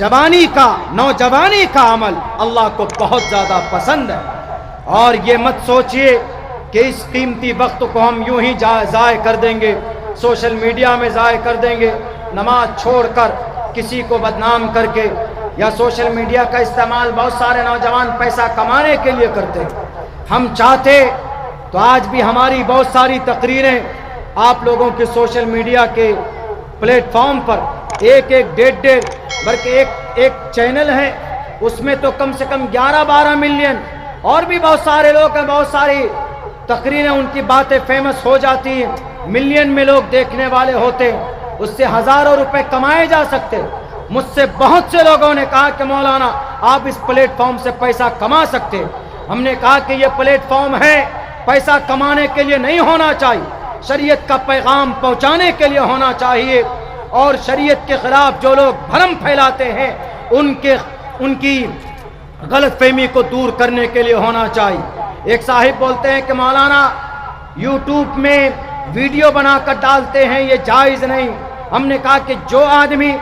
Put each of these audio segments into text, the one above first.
جوانی کا نوجوانی کا عمل اللہ کو بہت زیادہ پسند ہے. اور یہ مت سوچئے کہ اس قیمتی وقت کو ہم یوں ہی ضائع کر دیں گے، سوشل میڈیا میں ضائع کر دیں گے، نماز چھوڑ کر کسی کو بدنام کر کے. یا سوشل میڈیا کا استعمال بہت سارے نوجوان پیسہ کمانے کے لیے کرتے ہیں. ہم چاہتے تو آج بھی ہماری بہت ساری تقریریں آپ لوگوں کے سوشل میڈیا کے پلیٹ فارم پر ایک ڈیڑھ بلکہ ایک چینل ہے، اس میں تو کم سے کم 11-12 ملین اور بھی بہت سارے لوگ ہیں، بہت ساری تقریریں ان کی باتیں فیمس ہو جاتی ہیں، ملین میں لوگ دیکھنے والے ہوتے ہیں، اس سے ہزاروں روپے کمائے جا سکتے. مجھ سے بہت سے لوگوں نے کہا کہ مولانا آپ اس پلیٹ فارم سے پیسہ کما سکتے. ہم نے کہا کہ یہ پلیٹ فارم ہے پیسہ کمانے کے لیے نہیں ہونا چاہیے، شریعت کا پیغام پہنچانے کے لیے ہونا چاہیے. اور شریعت کے خلاف جو لوگ بھرم پھیلاتے ہیں ان کی غلط فہمی کو دور کرنے کے لیے ہونا چاہیے. ایک صاحب بولتے ہیں کہ مولانا یوٹیوب میں ویڈیو بنا کر ڈالتے ہیں، یہ جائز نہیں. ہم نے کہا کہ جو آدمی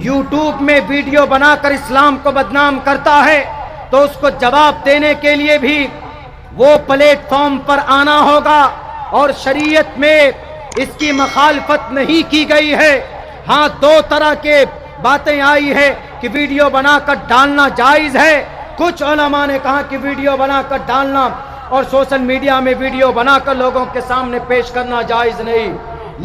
یوٹیوب میں ویڈیو بنا کر اسلام کو بدنام کرتا ہے تو اس کو جواب دینے کے لیے بھی وہ پلیٹ فارم پر آنا ہوگا. اور شریعت میں اس کی مخالفت نہیں کی گئی ہے. ہاں 2 طرح کے باتیں آئی ہے کہ ویڈیو بنا کر ڈالنا جائز ہے. کچھ علماء نے کہا کہ ویڈیو بنا کر ڈالنا اور سوشل میڈیا میں ویڈیو بنا کر لوگوں کے سامنے پیش کرنا جائز نہیں.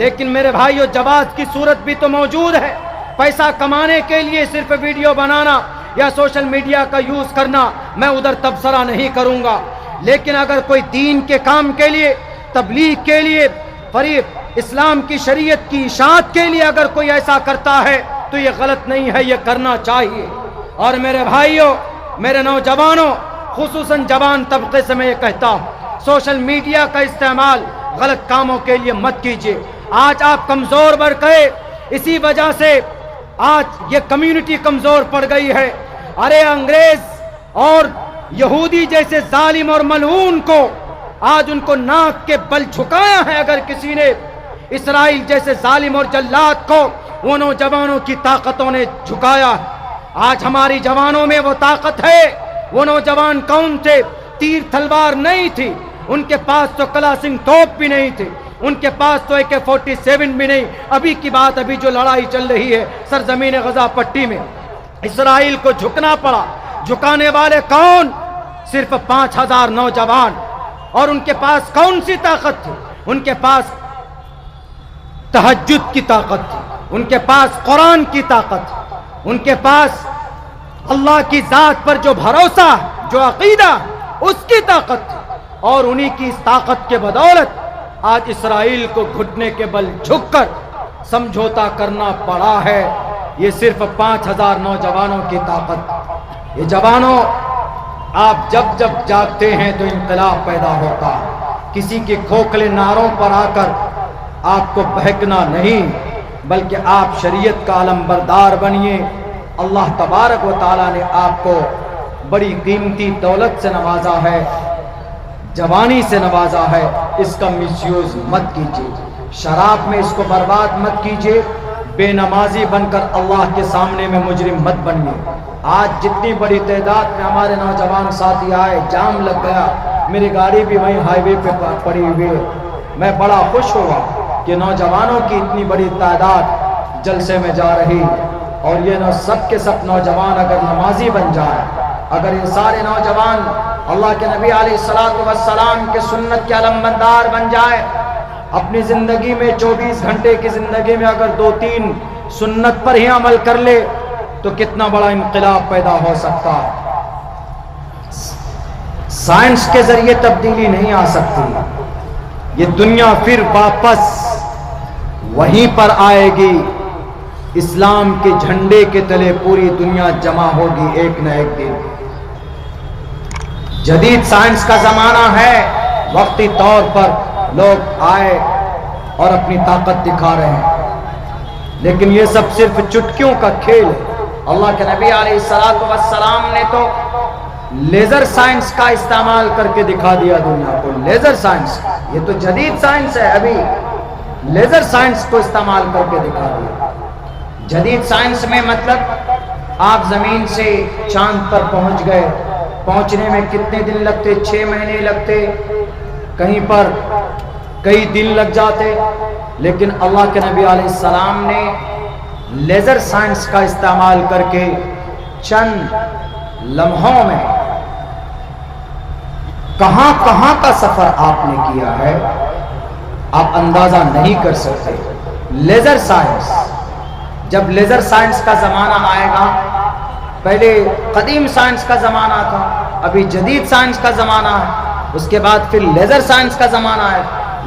لیکن میرے بھائیو جواز کی صورت بھی تو موجود ہے. پیسہ کمانے کے لیے صرف ویڈیو بنانا یا سوشل میڈیا کا یوز کرنا میں ادھر تبصرہ نہیں کروں گا. لیکن اگر کوئی دین کے کام کے لیے، تبلیغ کے لیے، فریب اسلام کی شریعت کی اشاعت کے لیے اگر کوئی ایسا کرتا ہے تو یہ غلط نہیں ہے، یہ کرنا چاہیے. اور میرے بھائیوں، میرے نوجوانوں، خصوصاً جوان طبقے سے میں یہ کہتا ہوں سوشل میڈیا کا استعمال غلط کاموں کے لیے مت کیجیے. آج آپ کمزور بڑھ گئے، اسی وجہ سے آج یہ کمیونٹی کمزور پڑ گئی ہے. ارے انگریز اور یہودی جیسے ظالم اور ملعون کو آج ان کو ناک کے بل جھکایا ہے. اگر کسی نے اسرائیل جیسے ظالم اور جلاد کو وہ نوجوانوں کی طاقتوں نے جھکایا. آج ہماری جوانوں میں وہ طاقت ہے. وہ نوجوان کون تھے؟ تیر تلوار نہیں تھی ان کے پاس، تو کلاشن توپ بھی نہیں تھی ان کے پاس، تو AK-47 بھی نہیں. ابھی کی بات، ابھی جو لڑائی چل رہی ہے سرزمین غزہ پٹی میں، اسرائیل کو جھکنا پڑا. جھکانے والے کون؟ صرف 5000 نوجوان. اور ان کے پاس کون سی طاقت تھی؟ ان کے پاس تہجد کی طاقت تھی، ان کے پاس قرآن کی طاقت تھی، ان کے پاس اللہ کی ذات پر جو بھروسہ، جو عقیدہ، اس کی طاقت تھی. اور انہی کی اس طاقت کے بدولت آج اسرائیل کو گھٹنے کے بل جھک کر سمجھوتا کرنا پڑا ہے. یہ صرف 5000 نوجوانوں کی طاقت. یہ جوانوں، آپ جب جاگتے ہیں تو انقلاب پیدا ہوتا. کسی کے کھوکھلے نعروں پر آ کر آپ کو بہکنا نہیں، بلکہ آپ شریعت کا علم بردار بنیے. اللہ تبارک و تعالیٰ نے آپ کو بڑی قیمتی دولت سے نوازا ہے، جوانی سے نوازا ہے. اس کا مس یوز مت کیجیے، شراب میں اس کو برباد مت کیجیے، بے نمازی بن کر اللہ کے سامنے میں مجرم مت بنیے. آج جتنی بڑی تعداد میں ہمارے نوجوان ساتھی آئے، جام لگ گیا، میری گاڑی بھی وہیں ہائی وے پہ پڑی ہوئی ہے. میں بڑا خوش ہوا کہ نوجوانوں کی اتنی بڑی تعداد جلسے میں جا رہی. اور یہ سب کے سب نوجوان اگر نمازی بن جائے، اگر یہ سارے نوجوان اللہ کے نبی علیہ السلام کے سنت کے علمبردار بن جائے، اپنی زندگی میں 24 گھنٹے کی زندگی میں اگر 2-3 سنت پر ہی عمل کر لے تو کتنا بڑا انقلاب پیدا ہو سکتا. سائنس کے ذریعے تبدیلی نہیں آ سکتی. یہ دنیا پھر واپس وہیں پر آئے گی. اسلام کے جھنڈے کے تلے پوری دنیا جمع ہوگی ایک نہ ایک دن. جدید سائنس کا زمانہ ہے، وقتی طور پر لوگ آئے اور اپنی طاقت دکھا رہے ہیں، لیکن یہ سب صرف چٹکیوں کا کھیل ہے. اللہ کے نبی علیہ السلام نے تو لیزر سائنس کا استعمال کر کے دکھا دیا دنیا کو. لیزر سائنس، یہ تو جدید سائنس ہے، ابھی لیزر سائنس کو استعمال کر کے دکھا دیا. جدید سائنس میں مطلب آپ زمین سے چاند پر پہنچ گئے، پہنچنے میں کتنے دن لگتے؟ 6 مہینے لگتے، کہیں پر کئی دن لگ جاتے، لیکن اللہ کے نبی علیہ السلام نے لیزر سائنس کا استعمال کر کے چند لمحوں میں کہاں کہاں کا سفر آپ نے کیا ہے، آپ اندازہ نہیں کر سکتے۔ لیزر سائنس، جب لیزر سائنس کا زمانہ آئے گا، پہلے قدیم سائنس کا زمانہ تھا، ابھی جدید سائنس کا زمانہ ہے، اس کے بعد پھر لیزر سائنس کا زمانہ ہے۔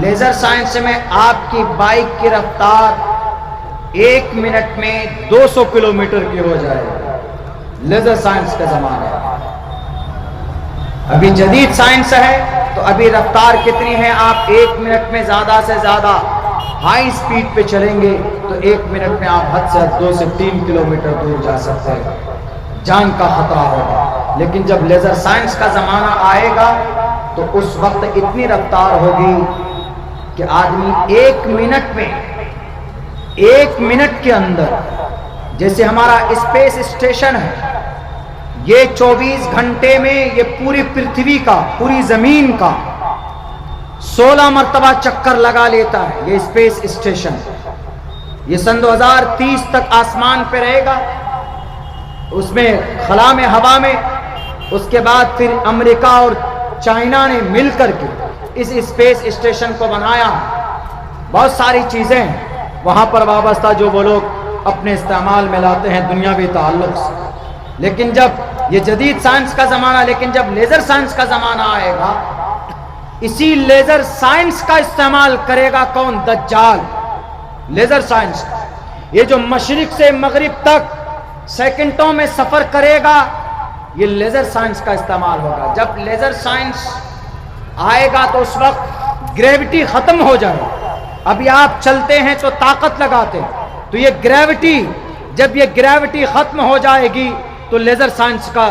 لیزر سائنس میں آپ کی بائک کی رفتار 1 منٹ میں 200 کلومیٹر کی ہو جائے گا، لیزر سائنس کا زمانہ ہے۔ ابھی جدید سائنس ہے تو ابھی رفتار کتنی ہے؟ آپ 1 منٹ میں زیادہ سے زیادہ ہائی سپیڈ پہ چلیں گے تو 1 منٹ میں آپ حد سے 2 سے 3 کلومیٹر دور جا سکتے ہیں، جان کا خطرہ ہوگا۔ لیکن جب لیزر سائنس کا زمانہ آئے گا تو اس وقت اتنی رفتار ہوگی کہ آدمی 1 منٹ میں، 1 منٹ کے اندر، جیسے ہمارا اسپیس اسٹیشن ہے، یہ 24 گھنٹے میں یہ پوری پرتھوی کا، پوری زمین کا 16 مرتبہ چکر لگا لیتا ہے یہ اسپیس اسٹیشن۔ یہ سن 2030 تک آسمان پہ رہے گا، اس میں خلا میں، ہوا میں۔ اس کے بعد پھر امریکہ اور چائنا نے مل کر کے اس اسپیس اسٹیشن کو بنایا۔ بہت ساری چیزیں وہاں پر وابستہ جو وہ لوگ اپنے استعمال میں لاتے ہیں دنیاوی تعلق سے۔ لیکن جب یہ جدید سائنس کا زمانہ، لیکن جب لیزر سائنس کا زمانہ آئے گا، اسی لیزر سائنس کا استعمال کرے گا کون؟ دجال۔ لیزر سائنس، یہ جو مشرق سے مغرب تک سیکنڈوں میں سفر کرے گا، یہ لیزر سائنس کا استعمال ہوگا۔ جب لیزر سائنس آئے گا تو اس وقت گریوٹی ختم ہو جائے گا۔ ابھی آپ چلتے ہیں تو طاقت لگاتے ہیں، تو یہ گریوٹی، جب یہ گریوٹی ختم ہو جائے گی تو لیزر سائنس کا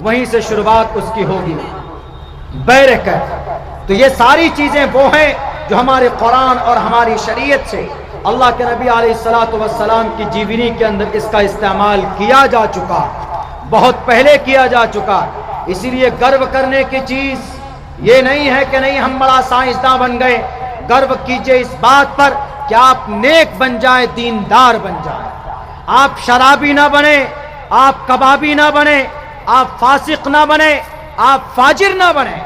وہیں سے شروعات اس کی ہوگی۔ بیرکت، تو یہ ساری چیزیں وہ ہیں جو ہمارے قرآن اور ہماری شریعت سے اللہ کے نبی علیہ الصلوۃ والسلام کی جیونی کے اندر اس کا استعمال کیا جا چکا، بہت پہلے کیا جا چکا۔ اسی لیے گرو کرنے کی چیز یہ نہیں ہے کہ نہیں ہم بڑا سائنسداں بن گئے۔ گرو کیجئے اس بات پر کہ آپ نیک بن جائیں، دیندار بن جائیں، آپ شرابی نہ بنے، آپ کبابی نہ بنے، آپ فاسق نہ بنے، آپ فاجر نہ بنے،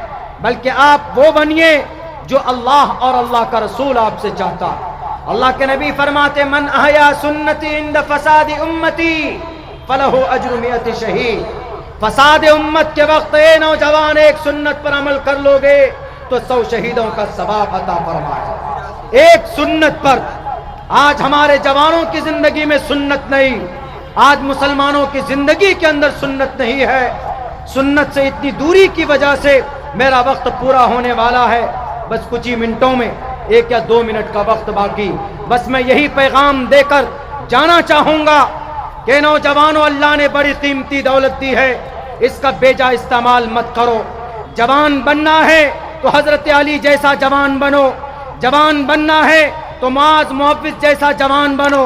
بلکہ آپ وہ بنیے جو اللہ اور اللہ کا رسول آپ سے چاہتا۔ اللہ کے نبی فرماتے من احیا سنتی عند فساد امتی فلہ اجر 100 شہید۔ فساد امت کے وقت اے نوجوان ایک سنت پر عمل کر لو گے تو 100 شہیدوں کا ثواب عطا فرمائے۔ ایک سنت پر۔ آج ہمارے جوانوں کی زندگی میں سنت نہیں، آج مسلمانوں کی زندگی کے اندر سنت نہیں ہے۔ سنت سے اتنی دوری کی وجہ سے میرا وقت پورا ہونے والا ہے، بس کچھ ہی منٹوں میں، 1 یا 2 منٹ کا وقت باقی۔ بس میں یہی پیغام دے کر جانا چاہوں گا کہ نوجوانوں، اللہ نے بڑی قیمتی دولت دی ہے، اس کا بیجا استعمال مت کرو۔ جوان بننا ہے تو حضرت علی جیسا جوان بنو، جوان بننا ہے تو معاذ محفظ جیسا جوان بنو،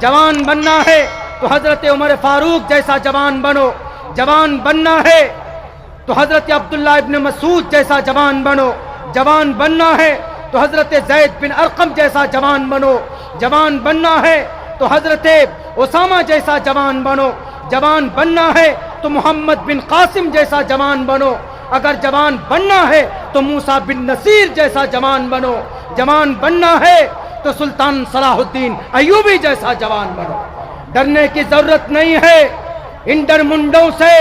جوان بننا ہے تو حضرت عمر فاروق جیسا جوان بنو، جوان بننا ہے تو حضرت عبداللہ ابن مسعود جیسا جوان بنو، جوان بننا ہے تو حضرت زید بن ارقم جیسا جوان بنو، جوان بننا ہے تو حضرت اسامہ جیسا جوان بنو، جوان بننا ہے تو محمد بن قاسم جیسا جوان بنو، اگر جوان بننا ہے تو موسیٰ بن نصیر جیسا جوان بنو، جوان بننا ہے تو سلطان صلاح الدین ایوبی جیسا جوان بنو۔ ڈرنے کی ضرورت نہیں ہے ان ڈرمنڈوں سے،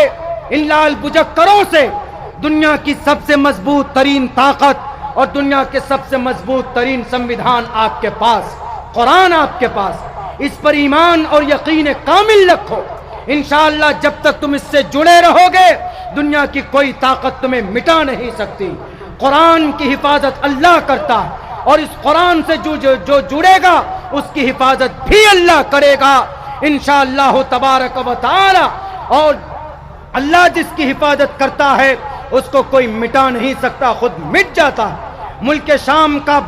ان لال بجکروں سے۔ دنیا کی سب سے مضبوط ترین طاقت اور دنیا کے سب سے مضبوط ترین سنویدھان آپ کے پاس، قرآن آپ کے پاس، اس پر ایمان اور یقین کامل رکھو۔ انشاءاللہ جب تک تم اس سے جڑے رہو گے دنیا کی کوئی طاقت تمہیں مٹا نہیں سکتی۔ قرآن کی حفاظت اللہ کرتا ہے اور اس قرآن سے جو جڑے گا اس کی حفاظت بھی اللہ کرے گا انشاءاللہ تبارک و تعالی۔ اور اللہ جس کی حفاظت کرتا ہے اس کو کوئی مٹا نہیں سکتا، خود مٹ جاتا ہے۔ ملک شام کا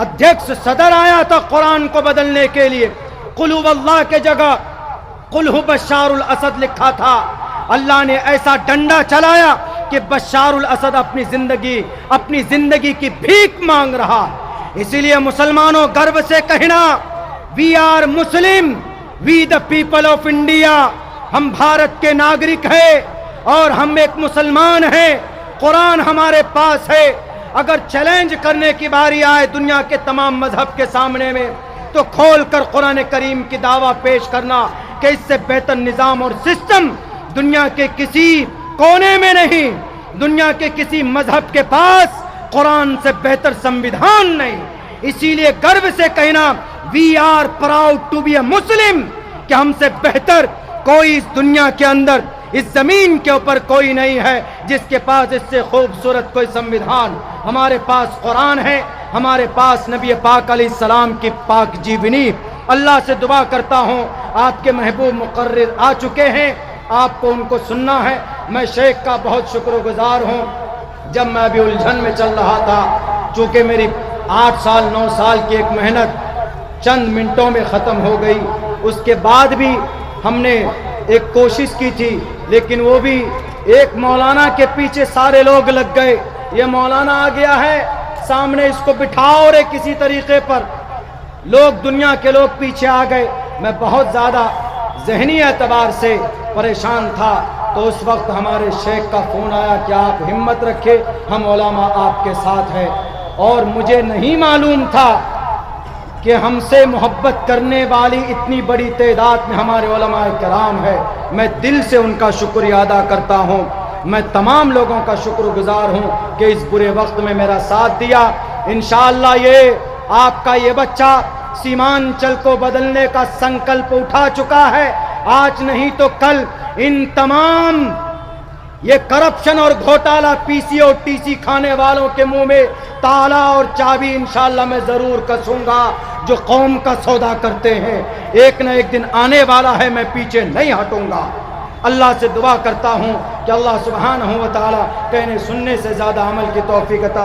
ادھیکش صدر آیا تھا قرآن کو بدلنے کے لیے، قل هو اللہ کے جگہ قل ہو بشار الاسد لکھا تھا، اللہ نے ایسا ڈنڈا چلایا کہ بشار الاسد اپنی زندگی کی بھیک مانگ رہا۔ اسی لیے مسلمانوں گرو سے کہنا، we are Muslim, we the people of India, ہم بھارت کے ناگرک ہیں اور ہم ایک مسلمان ہیں، قرآن ہمارے پاس ہے۔ اگر چیلنج کرنے کی باری آئے دنیا کے تمام مذہب کے سامنے میں تو کھول کر قرآن کریم کی دعویٰ پیش کرنا کہ اس سے بہتر نظام اور سسٹم دنیا کے کسی کونے میں نہیں، دنیا کے کسی مذہب کے پاس قرآن سے بہتر سمویدھان نہیں۔ اسی لیے گرو سے کہنا، we are proud to be a Muslim, کہ ہم سے بہتر کوئی اس دنیا کے اندر، اس زمین کے اوپر کوئی نہیں ہے جس کے پاس اس سے خوبصورت کوئی سمویدھان۔ ہمارے پاس قرآن ہے، ہمارے پاس نبی پاک علیہ السلام کی پاک جیونی۔ اللہ سے دعا کرتا ہوں، آپ کے محبوب مقرر آ چکے ہیں، آپ کو ان کو سننا ہے۔ میں شیخ کا بہت شکر گزار ہوں، جب میں ابھی الجھن میں چل رہا تھا، چونکہ میری 8 سال 9 سال کی ایک محنت چند منٹوں میں ختم ہو گئی، اس کے بعد بھی ہم نے ایک کوشش کی تھی، لیکن وہ بھی ایک مولانا کے پیچھے سارے لوگ لگ گئے۔ یہ مولانا آ گیا ہے سامنے، اس کو بٹھاؤ رے کسی طریقے پر، لوگ دنیا کے لوگ پیچھے آ گئے۔ میں بہت زیادہ ذہنی اعتبار سے پریشان تھا، تو اس وقت ہمارے شیخ کا فون آیا کہ آپ ہمت رکھے، ہم علماء آپ کے ساتھ ہیں۔ اور مجھے نہیں معلوم تھا کہ ہم سے محبت کرنے والی اتنی بڑی تعداد میں ہمارے علماء کرام ہے۔ میں دل سے ان کا شکریہ ادا کرتا ہوں، میں تمام لوگوں کا شکر گزار ہوں کہ اس برے وقت میں میرا ساتھ دیا۔ انشاءاللہ یہ آپ کا یہ بچہ سیمانچل کو بدلنے کا سنکلپ اٹھا چکا ہے، آج نہیں تو کل ان تمام یہ کرپشن اور گھوٹالہ پی سی اور ٹی سی کھانے والوں کے منہ میں تالا اور چابی انشاءاللہ میں ضرور کسوں گا، جو قوم کا سودا کرتے ہیں۔ ایک نہ ایک دن آنے والا ہے، میں پیچھے نہیں ہٹوں گا۔ اللہ سے دعا کرتا ہوں کہ اللہ سبحانہ و تعالی کہنے سننے سے زیادہ عمل کی توفیق عطا